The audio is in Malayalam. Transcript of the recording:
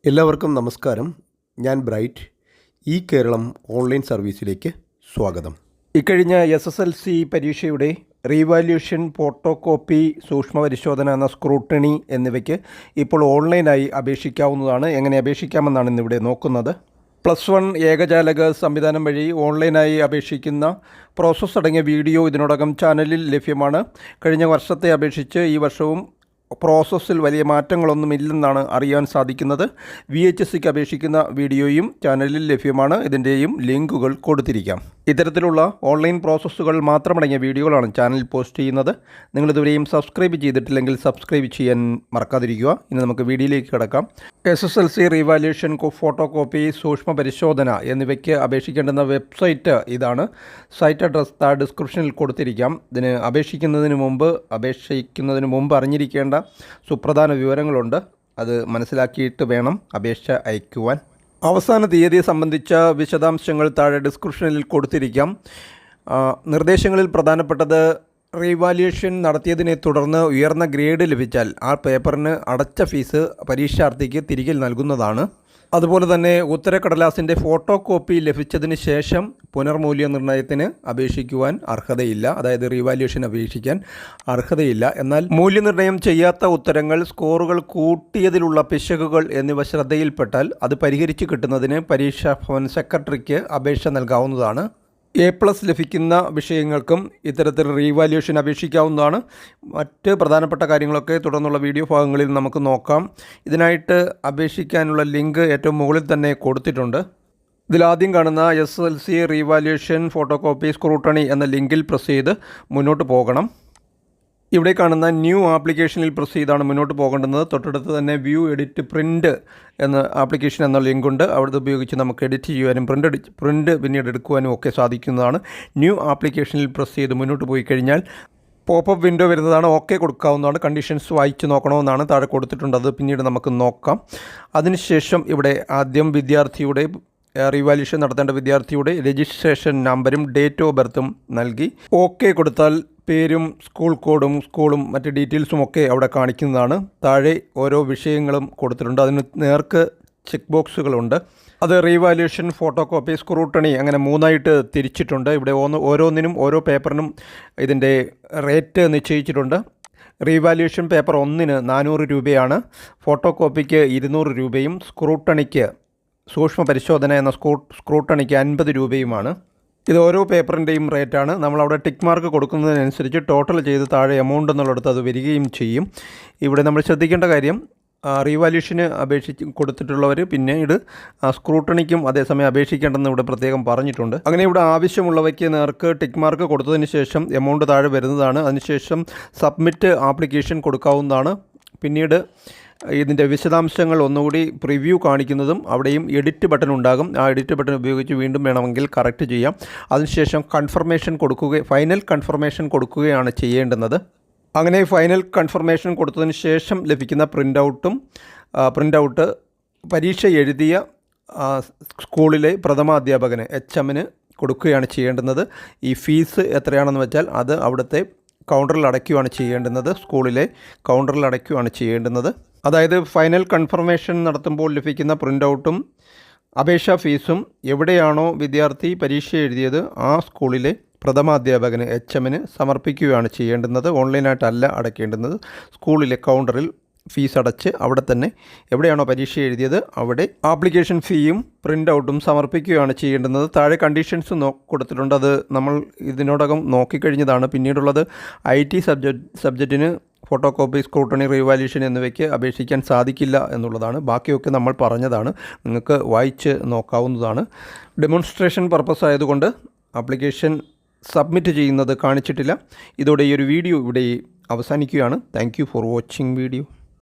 എല്ലാവർക്കും നമസ്കാരം. ഞാൻ ബ്രൈറ്റ്. ഈ കേരളം ഓൺലൈൻ സർവീസിലേക്ക് സ്വാഗതം. ഇക്കഴിഞ്ഞ SSLC പരീക്ഷയുടെ റീവാല്യൂഷൻ, ഫോട്ടോ കോപ്പി, സൂക്ഷ്മ പരിശോധന എന്ന സ്ക്രൂട്ടണി എന്നിവയ്ക്ക് ഇപ്പോൾ ഓൺലൈനായി അപേക്ഷിക്കാവുന്നതാണ്. എങ്ങനെ അപേക്ഷിക്കാമെന്നാണ് ഇന്നിവിടെ നോക്കുന്നത്. +1 ഏകജാലക സംവിധാനം വഴി ഓൺലൈനായി അപേക്ഷിക്കുന്ന പ്രോസസ്സ് അടങ്ങിയ വീഡിയോ ഇതിനോടകം ചാനലിൽ ലഭ്യമാണ്. കഴിഞ്ഞ വർഷത്തെ അപേക്ഷിച്ച് ഈ വർഷവും പ്രോസസ്സിൽ വലിയ മാറ്റങ്ങളൊന്നുമില്ലെന്നാണ് അറിയാൻ സാധിക്കുന്നത്. VHSCക്ക് അപേക്ഷിക്കുന്ന വീഡിയോയും ചാനലിൽ ലഭ്യമാണ്. ഇതിൻ്റെയും ലിങ്കുകൾ കൊടുത്തിരിക്കാം. ഇത്തരത്തിലുള്ള ഓൺലൈൻ പ്രോസസ്സുകൾ മാത്രമടങ്ങിയ വീഡിയോകളാണ് ചാനലിൽ പോസ്റ്റ് ചെയ്യുന്നത്. നിങ്ങളിതുവരെയും സബ്സ്ക്രൈബ് ചെയ്തിട്ടില്ലെങ്കിൽ സബ്സ്ക്രൈബ് ചെയ്യാൻ മറക്കാതിരിക്കുക. ഇനി നമുക്ക് വീഡിയോയിലേക്ക് കിടക്കാം. SSLC റീവാല്യൂഷൻ, ഫോട്ടോ കോപ്പി, സൂക്ഷ്മ പരിശോധന എന്നിവയ്ക്ക് അപേക്ഷിക്കേണ്ടുന്ന വെബ്സൈറ്റ് ഇതാണ്. സൈറ്റ് അഡ്രസ് ഡിസ്ക്രിപ്ഷനിൽ കൊടുത്തിരിക്കാം. ഇതിന് അപേക്ഷിക്കുന്നതിന് മുമ്പ് അറിഞ്ഞിരിക്കേണ്ട സുപ്രധാന വിവരങ്ങളുണ്ട്. അത് മനസ്സിലാക്കിയിട്ട് വേണം അപേക്ഷ അയക്കുവാൻ. അവസാന തീയതിയെ സംബന്ധിച്ച വിശദാംശങ്ങൾ താഴെ ഡിസ്ക്രിപ്ഷനിൽ കൊടുത്തിരിക്കാം. നിർദ്ദേശങ്ങളിൽ പ്രധാനപ്പെട്ടത്, റീവാല്യൂഷൻ നടത്തിയതിനെ തുടർന്ന് ഉയർന്ന ഗ്രേഡ് ലഭിച്ചാൽ ആ പേപ്പറിന് അടച്ച ഫീസ് പരീക്ഷാർത്ഥിക്ക് തിരികെ നൽകുന്നതാണ്. അതുപോലെ തന്നെ ഉത്തരക്കടലാസിൻ്റെ ഫോട്ടോ കോപ്പി ലഭിച്ചതിന് ശേഷം പുനർമൂല്യനിർണ്ണയത്തിന് അപേക്ഷിക്കുവാൻ അർഹതയില്ല. അതായത് റീവാല്യൂഷൻ അപേക്ഷിക്കാൻ അർഹതയില്ല. എന്നാൽ മൂല്യനിർണ്ണയം ചെയ്യാത്ത ഉത്തരങ്ങൾ, സ്കോറുകൾ കൂട്ടിയതിലുള്ള പിശകുകൾ എന്നിവ ശ്രദ്ധയിൽപ്പെട്ടാൽ അത് പരിഹരിച്ച് കിട്ടുന്നതിന് പരീക്ഷാ ഭവൻ സെക്രട്ടറിക്ക് അപേക്ഷ നൽകാവുന്നതാണ്. A+ ലഭിക്കുന്ന വിഷയങ്ങൾക്കും ഇത്തരത്തിൽ റീവാല്യൂഷൻ അപേക്ഷിക്കാവുന്നതാണ്. മറ്റ് പ്രധാനപ്പെട്ട കാര്യങ്ങളൊക്കെ തുടർന്നുള്ള വീഡിയോ ഭാഗങ്ങളിൽ നമുക്ക് നോക്കാം. ഇതിനായിട്ട് അപേക്ഷിക്കാനുള്ള ലിങ്ക് ഏറ്റവും മുകളിൽ തന്നെ കൊടുത്തിട്ടുണ്ട്. ഇതിലാദ്യം കാണുന്ന SSLC revaluation, photo copy, scrutiny എന്ന ലിങ്കിൽ പ്രസ് ചെയ്ത് മുന്നോട്ട് പോകണം. ഇവിടെ കാണുന്ന ന്യൂ ആപ്ലിക്കേഷനിൽ പ്രസ് ചെയ്താണ് മുന്നോട്ട് പോകേണ്ടുന്നത്. തൊട്ടടുത്ത് തന്നെ വ്യൂ, എഡിറ്റ്, പ്രിൻ്റ് എന്ന ആപ്ലിക്കേഷൻ എന്ന ലിങ്കുണ്ട്. അവിടെ ഉപയോഗിച്ച് നമുക്ക് എഡിറ്റ് ചെയ്യുവാനും പ്രിൻ്റ് പിന്നീട് എടുക്കുവാനും ഒക്കെ സാധിക്കുന്നതാണ്. ന്യൂ ആപ്ലിക്കേഷനിൽ പ്രസ് ചെയ്ത് മുന്നോട്ട് പോയി കഴിഞ്ഞാൽ പോപ്പപ്പ് വിൻഡോ വരുന്നതാണ്. ഓക്കെ കൊടുക്കാവുന്നതാണ്. കണ്ടീഷൻസ് വായിച്ച് നോക്കണമെന്നാണ് താഴെ കൊടുത്തിട്ടുണ്ട്. അത് പിന്നീട് നമുക്ക് നോക്കാം. അതിനുശേഷം ഇവിടെ ആദ്യം വിദ്യാർത്ഥിയുടെ റീവാല്യൂഷൻ നടത്തേണ്ട വിദ്യാർത്ഥിയുടെ രജിസ്ട്രേഷൻ നമ്പരും ഡേറ്റ് ഓഫ് ബർത്തും നൽകി ഓക്കെ കൊടുത്താൽ പേരും സ്കൂൾ കോഡും സ്കൂളും മറ്റ് ഡീറ്റെയിൽസും ഒക്കെ അവിടെ കാണിക്കുന്നതാണ്. താഴെ ഓരോ വിഷയങ്ങളും കൊടുത്തിട്ടുണ്ട്. അതിന് നേർക്ക് ചെക്ക് ബോക്സുകളുണ്ട്. അത് റീവാല്യൂഷൻ, ഫോട്ടോ കോപ്പി, സ്ക്രൂട്ടണി അങ്ങനെ 3ആയിട്ട് തിരിച്ചിട്ടുണ്ട്. ഇവിടെ ഓരോന്നിനും ഓരോ പേപ്പറിനും ഇതിൻ്റെ റേറ്റ് നിശ്ചയിച്ചിട്ടുണ്ട്. റീവാല്യൂഷൻ പേപ്പർ 1-ന് 400 രൂപയാണ്, ഫോട്ടോ കോപ്പിക്ക് 200 രൂപയും സ്ക്രൂട്ടണിക്ക്, സൂക്ഷ്മ പരിശോധന എന്ന സ്ക്രൂട്ടണിക്ക് 50 രൂപയുമാണ്. ഇത് ഓരോ പേപ്പറിൻ്റെയും റേറ്റാണ്. നമ്മളവിടെ ടിക്ക് മാർക്ക് കൊടുക്കുന്നതിനനുസരിച്ച് ടോട്ടൽ ചെയ്ത് താഴെ എമൗണ്ട് എന്നുള്ളിടത്ത് അത് വരികയും ചെയ്യും. ഇവിടെ നമ്മൾ ശ്രദ്ധിക്കേണ്ട കാര്യം, റീവാല്യൂഷന് കൊടുത്തിട്ടുള്ളവർ പിന്നീട് സ്ക്രൂട്ടണിക്കും അതേസമയം അപേക്ഷിക്കേണ്ടെന്ന് ഇവിടെ പ്രത്യേകം പറഞ്ഞിട്ടുണ്ട്. അങ്ങനെ ഇവിടെ ആവശ്യമുള്ളവയ്ക്ക് നേർക്ക് ടിക്ക് മാർക്ക് കൊടുത്തതിന് ശേഷം എമൗണ്ട് താഴെ വരുന്നതാണ്. അതിനുശേഷം സബ്മിറ്റ് ആപ്ലിക്കേഷൻ കൊടുക്കാവുന്നതാണ്. പിന്നീട് ഇതിൻ്റെ വിശദാംശങ്ങൾ ഒന്നുകൂടി പ്രിവ്യൂ കാണിക്കുന്നതും അവിടെയും എഡിറ്റ് ബട്ടൺ ഉണ്ടാകും. ആ എഡിറ്റ് ബട്ടൺ ഉപയോഗിച്ച് വീണ്ടും വേണമെങ്കിൽ കറക്റ്റ് ചെയ്യാം. അതിനുശേഷം ഫൈനൽ കൺഫർമേഷൻ കൊടുക്കുകയാണ് ചെയ്യേണ്ടുന്നത്. അങ്ങനെ ഫൈനൽ കൺഫർമേഷൻ കൊടുത്തതിന് ശേഷം ലഭിക്കുന്ന പ്രിൻ്റ് ഔട്ട് പരീക്ഷ എഴുതിയ സ്കൂളിലെ പ്രഥമാധ്യാപകന് HMന് കൊടുക്കുകയാണ് ചെയ്യേണ്ടുന്നത്. ഈ ഫീസ് എത്രയാണെന്ന് വെച്ചാൽ അത് അവിടുത്തെ കൗണ്ടറിൽ അടയ്ക്കുകയാണ് ചെയ്യേണ്ടുന്നത്. സ്കൂളിലെ കൗണ്ടറിൽ അടയ്ക്കുകയാണ് ചെയ്യേണ്ടുന്നത്. അതായത് ഫൈനൽ കൺഫർമേഷൻ നടത്തുമ്പോൾ ലഭിക്കുന്ന പ്രിൻ്റ് ഔട്ടും അപേക്ഷാ ഫീസും എവിടെയാണോ വിദ്യാർത്ഥി പരീക്ഷ എഴുതിയത് ആ സ്കൂളിലെ പ്രഥമാധ്യാപകന് HMന് സമർപ്പിക്കുകയാണ് ചെയ്യേണ്ടുന്നത്. ഓൺലൈനായിട്ടല്ല അടയ്ക്കേണ്ടുന്നത്. സ്കൂളിലെ കൗണ്ടറിൽ ഫീസ് അടച്ച് അവിടെ തന്നെ എവിടെയാണോ പരീക്ഷ എഴുതിയത് അവിടെ ആപ്ലിക്കേഷൻ ഫീയും പ്രിൻ്റ് ഔട്ടും സമർപ്പിക്കുകയാണ് ചെയ്യേണ്ടുന്നത്. താഴെ കണ്ടീഷൻസ് കൊടുത്തിട്ടുണ്ട്. അത് നമ്മൾ ഇതിനോടകം നോക്കിക്കഴിഞ്ഞതാണ്. പിന്നീടുള്ളത് IT സബ്ജക്റ്റിന് ഫോട്ടോ കോപ്പി, സ്ക്രൂട്ടണി, റീവാല്യൂഷൻ എന്നിവയ്ക്ക് അപേക്ഷിക്കാൻ സാധിക്കില്ല എന്നുള്ളതാണ്. ബാക്കിയൊക്കെ നമ്മൾ പറഞ്ഞതാണ്. നിങ്ങൾക്ക് വായിച്ച് നോക്കാവുന്നതാണ്. ഡെമോൺസ്ട്രേഷൻ പർപ്പസ് ആയതുകൊണ്ട് ആപ്ലിക്കേഷൻ സബ്മിറ്റ് ചെയ്യുന്നത് കാണിച്ചിട്ടില്ല. ഇതോടെ ഈ ഒരു വീഡിയോ ഇവിടെ അവസാനിക്കുകയാണ്. Thank you for watching video.